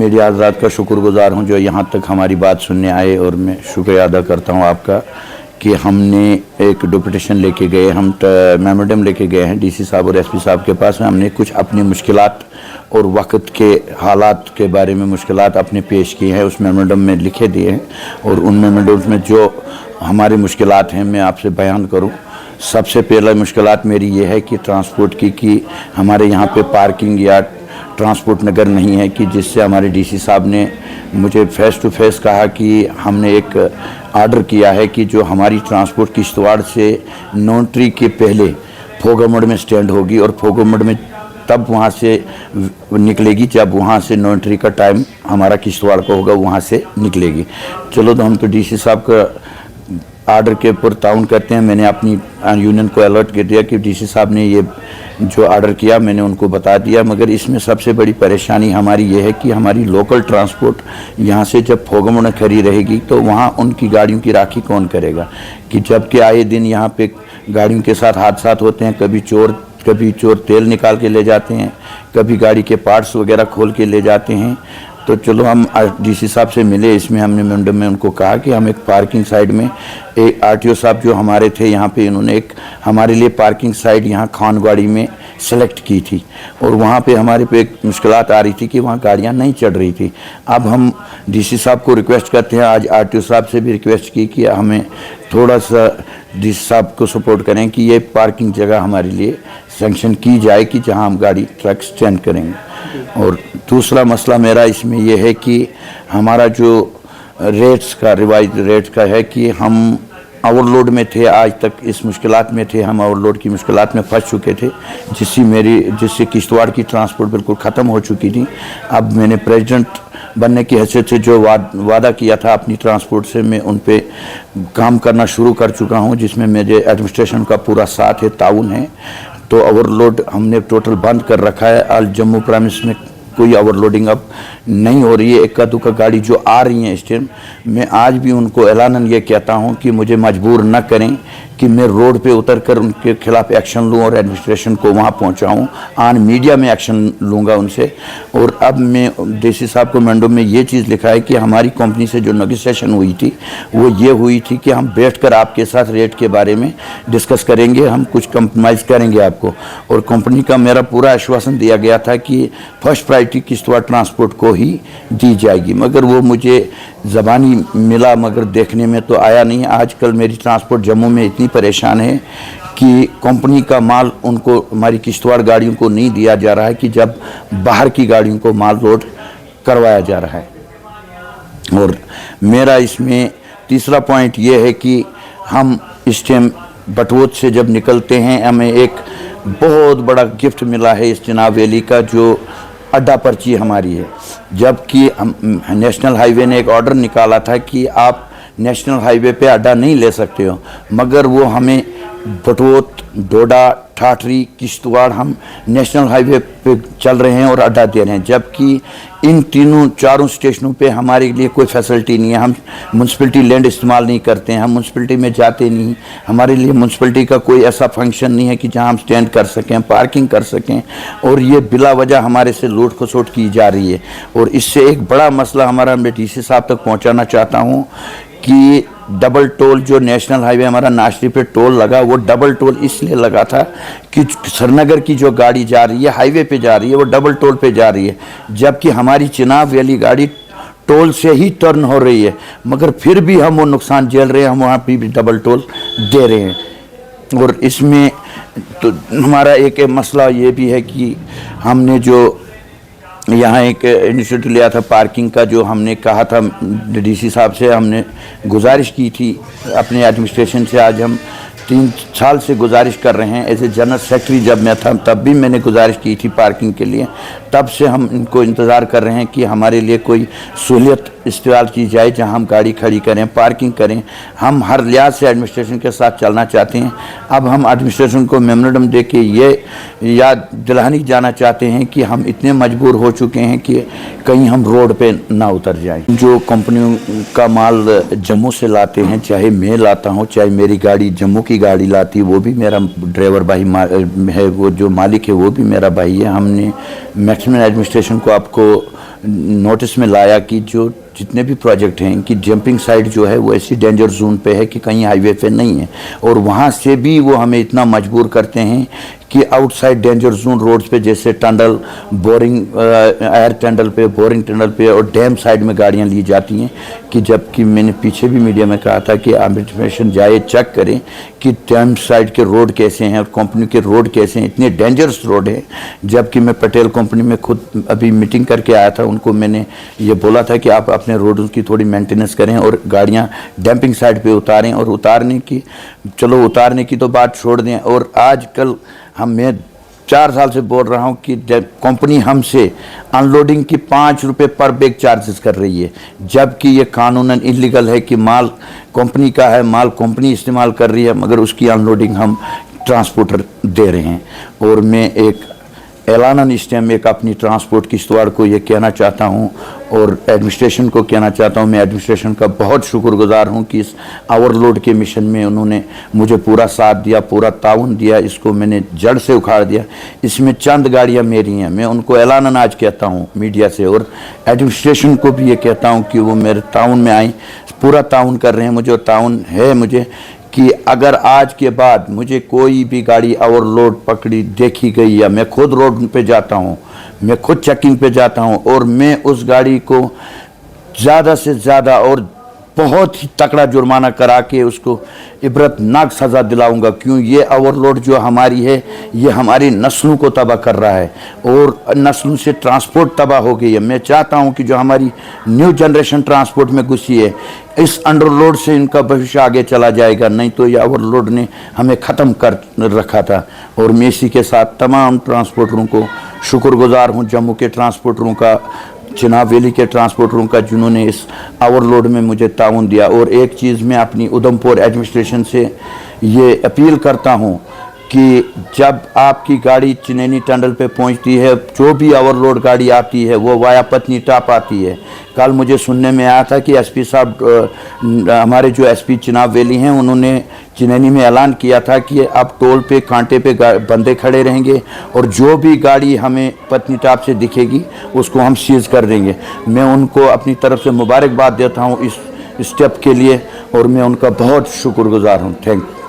Media हज़रात का शुक्रगुज़ार हूं जो यहाँ तक हमारी बात सुनने आए, और मैं शुक्रिया अदा करता हूं आपका कि हमने एक डिप्यूटेशन लेके गए, हम मेमोरेंडम लेके गए हैं डीसी साहब और एसपी साहब के पास। हमने कुछ अपनी मुश्किलात और वक्त के हालात के बारे में मुश्किलात अपने पेश किए हैं, उस मेमोरेंडम में लिखे दिए हैं। और उन मेमोरेंडम में जो हमारी मुश्किलात हैं मैं आपसे बयान करूं। सबसे पहला मुश्किलात मेरी ये है कि ट्रांसपोर्ट की कि हमारे यहाँ पे पार्किंग या ट्रांसपोर्ट नगर नहीं है, कि जिससे हमारे डीसी साहब ने मुझे फेस टू फेस कहा कि हमने एक ऑर्डर किया है कि जो हमारी ट्रांसपोर्ट किश्तवाड़ से नोन्ट्री के पहले फोगामोड़ में स्टैंड होगी, और फोगामोड़ में तब वहाँ से निकलेगी जब वहाँ से नोन्ट्री का टाइम हमारा किश्तवाड़ का होगा, वहाँ से निकलेगी। चलो, तो हम तो डीसी साहब का ऑर्डर के ऊपर ताउन करते हैं। मैंने अपनी यूनियन को अलर्ट कर दिया कि डीसी साहब ने ये जो ऑर्डर किया मैंने उनको बता दिया। मगर इसमें सबसे बड़ी परेशानी हमारी ये है कि हमारी लोकल ट्रांसपोर्ट यहाँ से जब फोगामोड़ खड़ी रहेगी तो वहाँ उनकी गाड़ियों की राखी कौन करेगा, कि जबकि आए दिन यहाँ पे गाड़ियों के साथ हादसा होते हैं। कभी चोर तेल निकाल के ले जाते हैं, कभी गाड़ी के पार्ट्स वगैरह खोल के ले जाते हैं। तो चलो, हम डीसी साहब से मिले, इसमें हमने मेमोरेंडम में उनको कहा कि हम एक पार्किंग साइड में, एक आरटीओ साहब जो हमारे थे यहाँ पे, इन्होंने एक हमारे लिए पार्किंग साइड यहाँ खानगवाड़ी में सेलेक्ट की थी, और वहाँ पे हमारे पे एक मुश्किलात आ रही थी कि वहाँ गाड़ियाँ नहीं चढ़ रही थी। अब हम डीसी साहब को रिक्वेस्ट करते हैं, आज आरटीओ साहब से भी रिक्वेस्ट की कि हमें थोड़ा सा डीसी साहब को सपोर्ट करें कि ये पार्किंग जगह हमारे लिए सैंक्शन की जाए कि जहाँ हम गाड़ी ट्रक स्टैंड करेंगे। और दूसरा मसला मेरा इसमें यह है कि हमारा जो रिवाइज रेट्स का है कि हम ओवरलोड में थे, आज तक इस मुश्किलात में थे, हम ओवरलोड की मुश्किलात में फंस चुके थे, जिससे किश्तवाड़ की ट्रांसपोर्ट बिल्कुल ख़त्म हो चुकी थी। अब मैंने प्रेसिडेंट बनने की हैसियत से जो वादा किया था अपनी ट्रांसपोर्ट से, मैं उन पे काम करना शुरू कर चुका हूँ, जिसमें मेरे एडमिनिस्ट्रेशन का पूरा साथ है, ताउन है। तो ओवरलोड हमने टोटल बंद कर रखा है। आज जम्मू प्राइम्स में कोई ओवरलोडिंग अब नहीं हो रही है। इक्का दुक्का गाड़ी जो आ रही हैं इस टाइम, मैं आज भी उनको ऐलानन ये कहता हूं कि मुझे मजबूर न करें कि मैं रोड पे उतरकर उनके खिलाफ एक्शन लूं और एडमिनिस्ट्रेशन को वहां पहुंचाऊं। ऑन मीडिया में एक्शन लूंगा उनसे। और अब मैं डीसी साहब को मेमोरेंडम में ये चीज़ लिखा है कि हमारी कंपनी से जो नेगोशिएशन हुई थी वो ये हुई थी कि हम बैठकर आपके साथ रेट के बारे में डिस्कस करेंगे, हम कुछ कंप्रोमाइज़ करेंगे आपको। और कंपनी का मेरा पूरा आश्वासन दिया गया था कि फर्स्ट प्रायोरिटी किश्तवाड़ ट्रांसपोर्ट को ही दी जाएगी, मगर वो मुझे ज़बानी मिला मगर देखने में तो आया नहीं। आजकल मेरी ट्रांसपोर्ट जम्मू में इतनी परेशान है कि कंपनी का माल उनको, हमारी किश्तवाड़ गाड़ियों को नहीं दिया जा रहा है, कि जब बाहर की गाड़ियों को माल लोड करवाया जा रहा है। और मेरा इसमें तीसरा पॉइंट ये है कि हम इस टाइम बटवोत से जब निकलते हैं, हमें एक बहुत बड़ा गिफ्ट मिला है इस चिनाब वैली का, जो अड्डा पर्ची हमारी है। जबकि नेशनल हाईवे ने एक ऑर्डर निकाला था कि आप नेशनल हाईवे पे अड्डा नहीं ले सकते हो, मगर वो हमें बटवोत, डोडा, ठाठरी, किश्तवाड़ हम नेशनल हाईवे पे चल रहे हैं और अड्डा दे रहे हैं। जबकि इन चारों स्टेशनों पे हमारे लिए कोई फैसिलिटी नहीं है। हम म्यूनसिपलिटी लैंड इस्तेमाल नहीं करते हैं, हम म्यूनसिपलिटी में जाते नहीं। हमारे लिए म्यूनसिपलिटी का कोई ऐसा फंक्शन नहीं है कि जहां हम स्टैंड कर सकें, पार्किंग कर सकें। और ये बिला वजह हमारे से लूट खसोट की जा रही है। और इससे एक बड़ा मसला हमारा, मैं डीसी साहब तक पहुँचाना चाहता हूँ कि डबल टोल जो नेशनल हाईवे हमारा नाशरी पे टोल लगा, वो डबल टोल इसलिए लगा था कि श्रीनगर की जो गाड़ी जा रही है हाईवे पे जा रही है, वो डबल टोल पे जा रही है, जबकि हमारी चिनाब वैली गाड़ी टोल से ही टर्न हो रही है, मगर फिर भी हम वो नुकसान झेल रहे हैं, हम वहाँ पे भी डबल टोल दे रहे हैं। और इसमें तो हमारा एक मसला ये भी है कि हमने जो यहाँ एक इनिशिएटिव लिया था पार्किंग का, जो हमने कहा था डीसी साहब से, हमने गुजारिश की थी अपने एडमिनिस्ट्रेशन से। आज हम 3 साल से गुजारिश कर रहे हैं। एज ए जनरल सेक्रेटरी जब मैं था तब भी मैंने गुजारिश की थी पार्किंग के लिए। तब से हम इनको इंतज़ार कर रहे हैं कि हमारे लिए कोई सहूलियत इस्तेमाल की जाए जहां हम गाड़ी खड़ी करें, पार्किंग करें। हम हर लिहाज से एडमिनिस्ट्रेशन के साथ चलना चाहते हैं। अब हम एडमिनिस्ट्रेशन को मेमोरेंडम दे के ये याद दिलानी जाना चाहते हैं कि हम इतने मजबूर हो चुके हैं कि कहीं हम रोड पे ना उतर जाएं। जो कंपनियों का माल जम्मू से लाते हैं, चाहे मैं लाता हूं, चाहे मेरी गाड़ी जम्मू की गाड़ी लाती, वो भी मेरा ड्राइवर भाई है, वो जो मालिक है वो भी मेरा भाई है। हमने मैक्सिमम एडमिनिस्ट्रेशन को आपको नोटिस में लाया कि जो जितने भी प्रोजेक्ट हैं इनकी जंपिंग साइट जो है वो ऐसी डेंजर जोन पे है कि कहीं हाईवे पे नहीं है, और वहाँ से भी वो हमें इतना मजबूर करते हैं कि आउटसाइड डेंजर जोन रोड्स पे, जैसे टनल, बोरिंग, एयर टनल पे, बोरिंग टनल पे और डैम साइड में गाड़ियाँ ली जाती हैं, कि जबकि मैंने पीछे भी मीडिया में कहा था कि आप इंफॉर्मेशन जाए चेक करें कि डैम साइड के रोड कैसे हैं और कंपनी के रोड कैसे हैं, इतने डेंजरस रोड हैं। जबकि मैं पटेल कंपनी में खुद अभी मीटिंग करके आया था, उनको मैंने ये बोला था कि आप अपने रोडों की थोड़ी मेंटेनेंस करें और गाड़ियाँ डंपिंग साइड पे उतारें, और उतारने की तो बात छोड़ दें। और आजकल मैं 4 साल से बोल रहा हूं कि कंपनी हमसे अनलोडिंग की 5 रुपये पर बैग चार्जेस कर रही है, जबकि ये कानूनन इलीगल है कि माल कंपनी का है, माल कंपनी इस्तेमाल कर रही है, मगर उसकी अनलोडिंग हम ट्रांसपोर्टर दे रहे हैं। और मैं एक ऐलानन इस टाइम एक अपनी ट्रांसपोर्ट किश्तवाड़ को ये कहना चाहता हूँ और एडमिनिस्ट्रेशन को कहना चाहता हूँ, मैं एडमिनिस्ट्रेशन का बहुत शुक्रगुजार हूँ कि इस ओवरलोड के मिशन में उन्होंने मुझे पूरा साथ दिया, पूरा ताउन दिया, इसको मैंने जड़ से उखाड़ दिया। इसमें चंद गाड़ियाँ मेरी हैं, मैं उनको ऐलानन आज कहता हूँ मीडिया से, और एडमिनिस्ट्रेशन को भी ये कहता हूँ कि वो मेरे ताउन में आए, पूरा ताउन कर रहे हैं मुझे, और ताउन है मुझे कि अगर आज के बाद मुझे कोई भी गाड़ी ओवरलोड पकड़ी देखी गई, या मैं खुद रोड पे जाता हूँ, मैं खुद चेकिंग पे जाता हूँ और मैं उस गाड़ी को ज़्यादा से ज़्यादा और बहुत ही तकड़ा जुर्माना करा के उसको इबरतनाक सज़ा दिलाऊंगा। क्यों? ये ओवरलोड जो हमारी है ये हमारी नस्लों को तबाह कर रहा है और नस्लों से ट्रांसपोर्ट तबाह हो गई है। मैं चाहता हूं कि जो हमारी न्यू जनरेशन ट्रांसपोर्ट में घुसी है, इस अंडरलोड से इनका भविष्य आगे चला जाएगा, नहीं तो ये ओवरलोड ने हमें ख़त्म कर रखा था। और मैं इसी के साथ तमाम ट्रांसपोर्टरों को शुक्रगुजार हूँ, जम्मू के ट्रांसपोर्टरों का, चिनाब वैली के ट्रांसपोर्टरों का, जिन्होंने इस ओवरलोड में मुझे ताउन दिया। और एक चीज़ मैं अपनी उधमपुर एडमिनिस्ट्रेशन से ये अपील करता हूँ कि जब आपकी गाड़ी चिनैनी टनल पे पहुंचती है, जो भी ओवरलोड गाड़ी आती है वो वाया पत्नी टॉप आती है। कल मुझे सुनने में आया था कि एसपी साहब, हमारे जो एसपी चिनाब वैली हैं, उन्होंने चिनैनी में ऐलान किया था कि अब टोल पे कांटे पे बंदे खड़े रहेंगे और जो भी गाड़ी हमें पत्नी टॉप से दिखेगी उसको हम सीज कर देंगे। मैं उनको अपनी तरफ से मुबारकबाद देता हूँ इस स्टेप के लिए और मैं उनका बहुत शुक्रगुजार हूँ। Thank you.